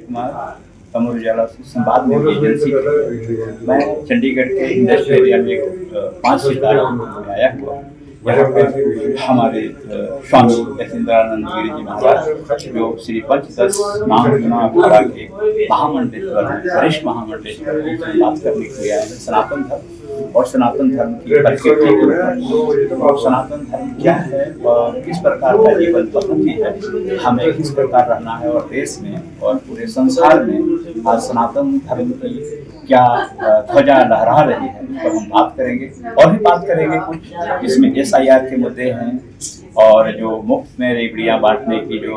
कुमार, अमर उजाला से संवाद में एजेंसी। मैं चंडीगढ़ के इंडस्ट्रियल एरिया में 5 सितारा में आया हुआ। यहाँ पर हमारे स्वामी यतीन्द्रानंद गिरी जी महाराज, जो श्री पंचदश नाम अखाड़ा के महामंडलेश्वर, वरिष्ठ महामंडलेश्वर, उनसे बात करने के लिए आए हैं सनातन धर्म और सनातन धर्म की प्रकृति और सनातन धर्म क्या है और किस प्रकार का जीवन पद्धति है, हमें किस प्रकार रहना है और देश में और पूरे संसार में आज सनातन धर्म की क्या ध्वजा लहरा रही है, तो हम बात करेंगे और भी बात करेंगे कुछ जिसमें SIR के मुद्दे हैं और जो मुफ्त में रेवड़ियाँ बांटने की जो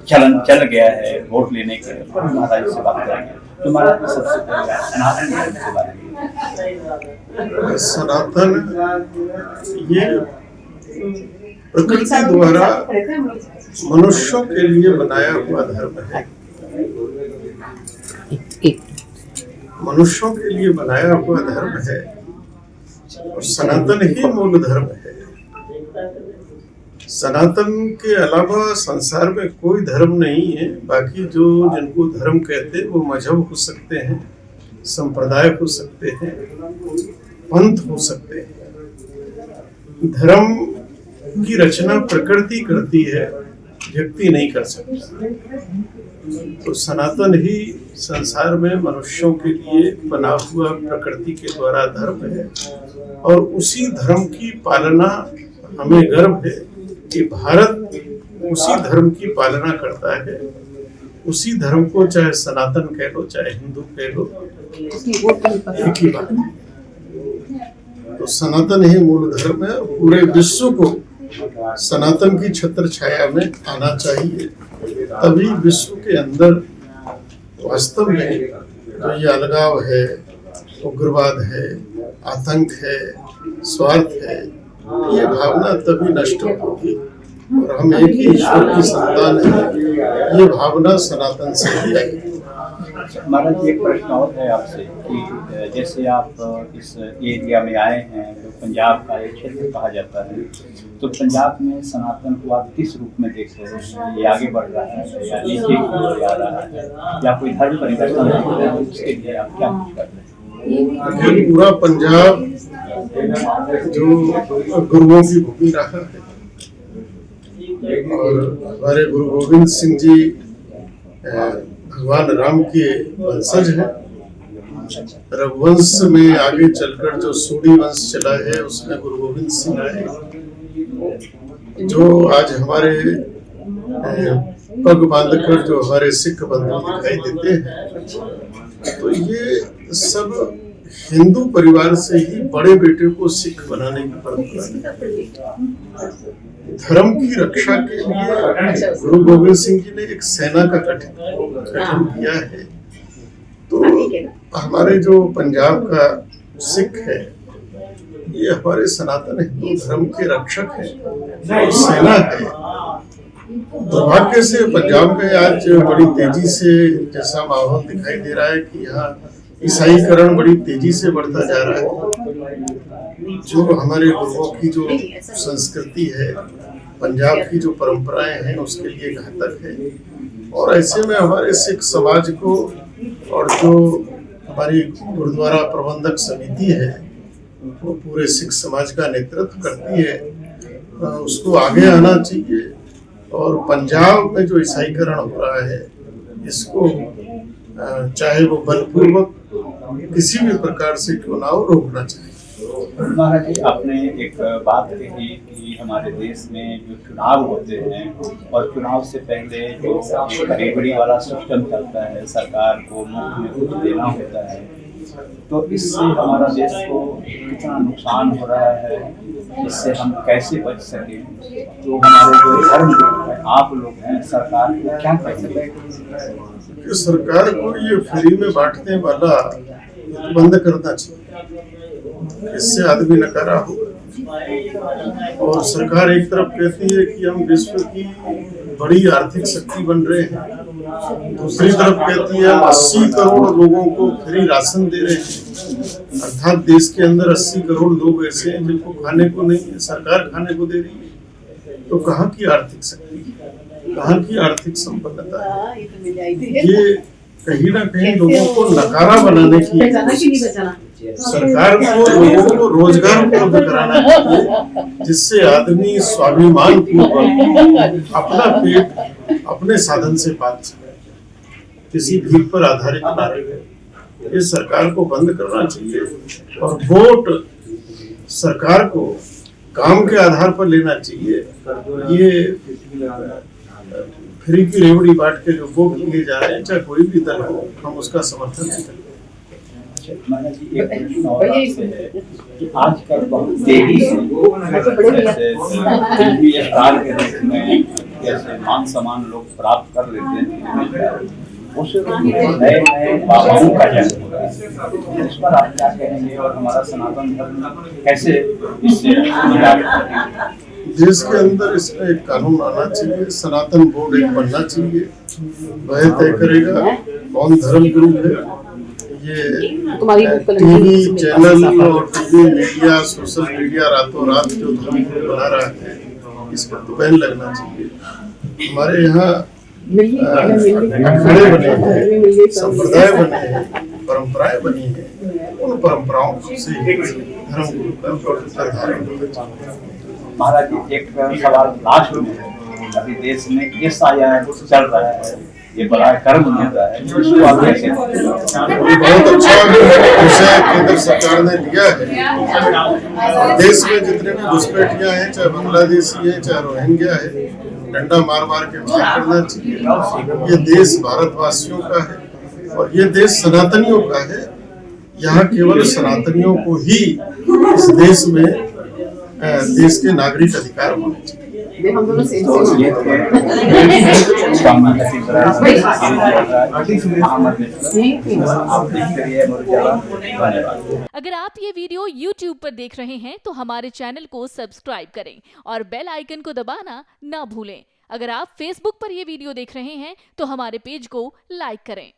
चलन चल गया है वोट लेने के, महाराज से बात करेंगे। तो महाराज सबसे पहले सनातन धर्म के बारे में। सनातन ये प्रकृति द्वारा मनुष्यों के लिए बनाया हुआ धर्म है, मनुष्यों के लिए बनाया हुआ धर्म है और सनातन ही मूल धर्म है। सनातन के अलावा संसार में कोई धर्म नहीं है। बाकी जो जिनको धर्म कहते हैं वो मजहब हो सकते हैं, संप्रदाय हो सकते हैं, पंथ हो सकते हैं। धर्म की रचना प्रकृति करती है, व्यक्ति नहीं कर सकता। तो सनातन ही संसार में मनुष्यों के लिए बना हुआ प्रकृति के द्वारा धर्म है और उसी धर्म की पालना हमें गर्व है कि भारत उसी धर्म की पालना करता है। उसी धर्म को चाहे सनातन कह लो चाहे हिंदू कह लो, एक ही बात है। तो सनातन ही मूल धर्म है। पूरे विश्व को सनातन की छत्र छाया में आना चाहिए, तभी विश्व के अंदर वास्तव में जो ये अलगाव है, उग्रवाद है, आतंक है, स्वार्थ है, ये भावना तभी नष्ट होगी। और हम एक ही ईश्वर की संतान है, ये भावना सनातन से ही आएगी। महाराज एक प्रश्न और है आपसे कि जैसे आप इस एरिया में आए हैं जो पंजाब का एक क्षेत्र कहा जाता है, तो पंजाब में सनातन को आप किस रूप में देख रहे हैं? ये आगे बढ़ रहा है या नीचे की ओर जा रहा है या कोई धर्म परिवर्तन हो रहा है, उसके लिए आप क्या कुछ कर रहे हैं? पूरा पंजाब जो गुरुओं की भूमि रहा है और हमारे गुरु गोविंद सिंह जी भगवान राम के वंशज हैं। रघुवंश में आगे चलकर जो सूडी वंश चला है उसमें गुरु गोविंद सिंह आए, जो आज हमारे पग बांधकर जो हमारे सिख बंधु दिखाई देते हैं। तो ये सब हिंदू परिवार से ही बड़े बेटे को सिख बनाने की परंपरा है। धर्म की रक्षा के लिए गुरु गोविंद सिंह जी ने एक सेना का गठन किया है। तो हमारे जो पंजाब का सिख है ये हमारे सनातन हिंदू धर्म के रक्षक है, सेना है। दुर्भाग्य से पंजाब में आज बड़ी तेजी से जैसा माहौल दिखाई दे रहा है कि यहाँ ईसाईकरण बड़ी तेजी से बढ़ता जा रहा है। जो हमारे गुरुओं की जो संस्कृति है, पंजाब की जो परंपराएं हैं, उसके लिए घातक है। और ऐसे में हमारे सिख समाज को और जो हमारी गुरुद्वारा प्रबंधक समिति है वो पूरे सिख समाज का नेतृत्व करती है, उसको आगे आना चाहिए। और पंजाब में जो ईसाईकरण हो रहा है इसको चाहे वो बलपूर्वक किसी भी प्रकार से क्यों ना हो रोकना चाहिए। महाराज जी आपने एक बात कही कि हमारे देश में जो चुनाव होते हैं और चुनाव से पहले जो रेवड़ी वाला सिस्टम चलता है, सरकार को मुफ्त में कुछ देना होता है, तो इससे हमारा देश को कितना नुकसान हो रहा है, इससे हम कैसे बच सकें? तो हमारे जो धर्म लोग हैं, आप लोग हैं, सरकार को क्या कहेंगे? सरकार को ये फ्री में बांटने वाला बंद करना चाहिए, इससे आदमी नकारा होगा। और सरकार एक तरफ कहती है कि हम विश्व की बड़ी आर्थिक शक्ति बन रहे हैं, दूसरी तरफ कहती है 80 करोड़ लोगों को फ्री राशन दे रहे हैं। अर्थात देश के अंदर 80 करोड़ लोग ऐसे हैं जिनको खाने को नहीं है, सरकार खाने को दे रही है। तो कहाँ की आर्थिक शक्ति? कहाँ की आर्थिक संपन्नता है? ये कहीं ना कहीं लोगों को नकारा बनाने की सरकार को लोगों को रोजगार उपलब्ध कराना चाहिए, जिससे आदमी स्वाभिमान पूर्वक अपना पेट अपने साधन से पाल सके, किसी भीख पर आधारित ना रहे। ये सरकार को बंद करना चाहिए और वोट सरकार को काम के आधार पर लेना चाहिए। ये फ्री की रेवड़ी बांट के जो वोट लिए जा रहे हैं, चाहे कोई भी दल हो, हम उसका समर्थन नहीं करते। महाराज जी, एक प्रश्न और आपसे है कि आजकल बहुत तेजी से जैसे फिल्मी स्टार के रूप में जैसे मान सम्मान लोग प्राप्त कर लेते हैं, उस नए नए बाबाओं का जन्म हो रहा है, इस पर आप क्या कहेंगे और हमारा सनातन धर्म कैसे इससे निजात पाएगा? देश के अंदर इसमें एक कानून आना चाहिए, सनातन बोर्ड एक बनना चाहिए, वह तय करेगा कौन धर्म गुरु है। ये टीवी चैनल और टीवी मीडिया, सोशल मीडिया रातों रात जो धर्म गुरु बना रहा है, इस पर तो बैन लगना चाहिए। हमारे यहाँ अखाड़े बने हैं, संप्रदाय बने हैं, परंपराएं बनी हैं, उन परंपराओं से धर्म गुरु का निर्धारण होना चाहिए। महाराज जी, एक सवाल लास्ट में है, अभी देश में SIR चल रहा है, ये बड़ा कर्म नेता है, इसको आप कैसे? बहुत अच्छा विषय केंद्र सरकार ने लिया है। देश में जितने भी घुसपैठियां हैं, चाहे बांग्लादेशी है, चाहे रोहिंग्या है, डंडा मार मार के ठीक करना चाहिए। ये देश भारतवासियों का है और ये देश सनातनियों का है। यहाँ केवल सनातनियों को ही इस देश में देश के नागरिक अधिकार होने चाहिए। अगर आप ये वीडियो YouTube पर देख रहे हैं तो हमारे चैनल को सब्सक्राइब करें और बेल आइकन को दबाना ना भूलें। अगर आप Facebook पर ये वीडियो देख रहे हैं तो हमारे पेज को लाइक करें।